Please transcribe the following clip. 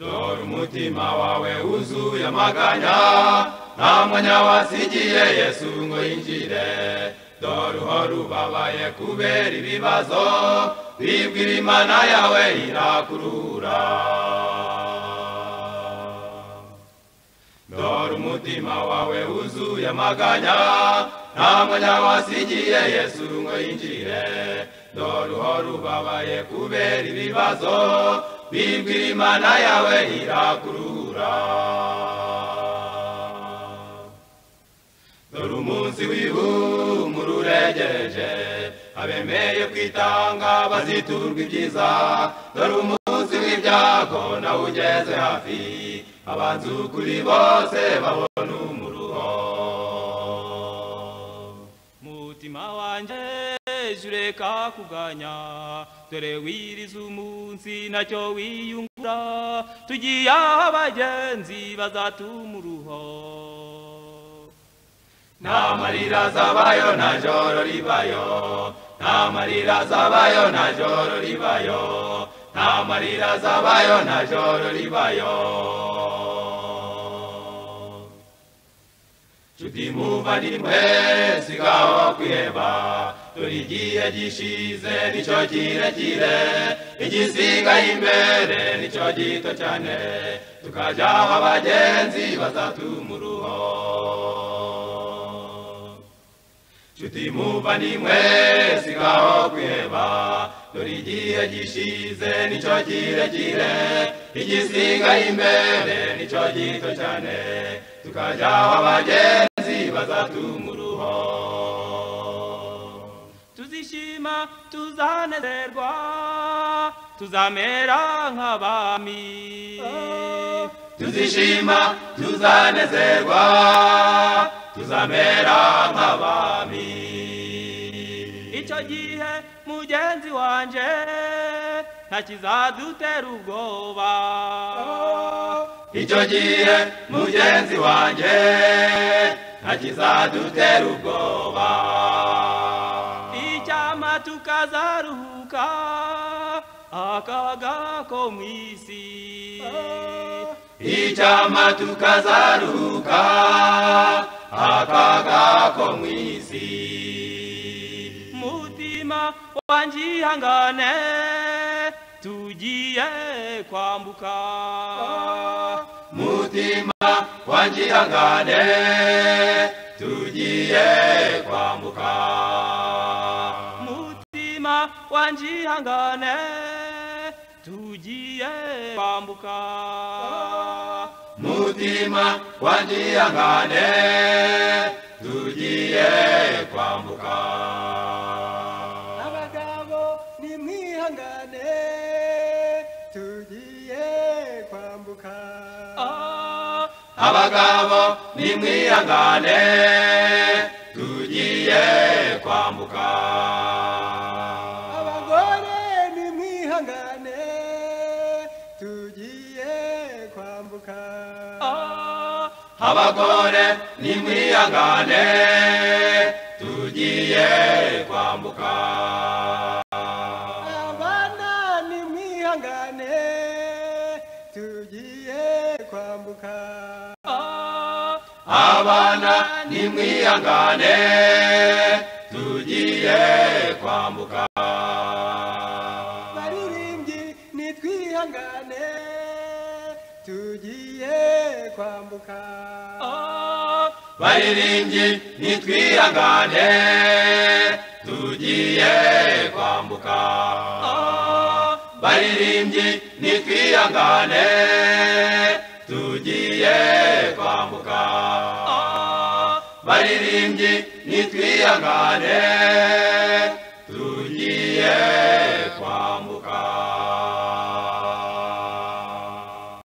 dore umutima wawe wuzuye amaganya nta mwanya wasigiye Yesu ngo yinjire dore uhora ubabaye kubera ibibazo bibwira Imana yawe irakurura dore umutima wawe wuzuye amaganya nta mwanya wasigiye Yesu ngo yinjire dore uhora ubabaye kubera ibibazo bibwira Imana yawe irakurura dore umunsi w'ihumure uregereje abemeye kwitanga baziturwa ibyiza dore umunsi w'ibyago nawe ugeze hafi abanzi ukuri bose babona umuruho mutima wanjye jureka kuganya dore wiriza umunsi nacyo wiyungura tugiye aho abagenzi bazatuma uruho nta marira zabayo nta joro ribayo nta marira zabayo nta joro ribayo nta marira zabayo nta joro ribayo nshuti muvandimwe sigaho kwiheba dore igihe gishize nicyo kirekire igisigaye imbere nicyo gito cyane tukajya aho abagenzi bazatuma uruho nshuti muvandimwe sigaho kwiheba dore igihe gishize nicyo kirekire igisigaye imbere nicyo gito cyane tukajya aho abagenzi bazatuma uruho tuzishima tuzanezerwa tuzamera nk'abami tuzishima tuzanezerwa tuzamera nk'abami icyo gihe mugenzi wanje ntakizadutera ubwoba icyo gihe mugenzi wanje ntakizadutera ubwoba icyama tukazaruhuka akaga ko mu isi icyama tukazaruhuka akaga ko mu isi mutima wanjye ihangane tugiye kwambuka mutima wanjye ihangane tugiye kwambuka mutima wanjye ihangane tugiye kwambuka mutima wanjye ihangane tugiye kwambuka abagabo nimwihangane tugiye kwambuka abagabo nimwihangane tugiye kwambuka abagore nimwihangane tugiye kwambuka abagore nimwihangane tugiye kwambuka abana nimwihangane tugiye kwambuka abana nimwihangane tugiye kwambuka baririmbyi nitwihangane tugiye kwambuka baririmbyi nitwihangane tugiye kwambuka baririmbyi nitwihangane tugiye kwambuka baririmbyi nitwihangane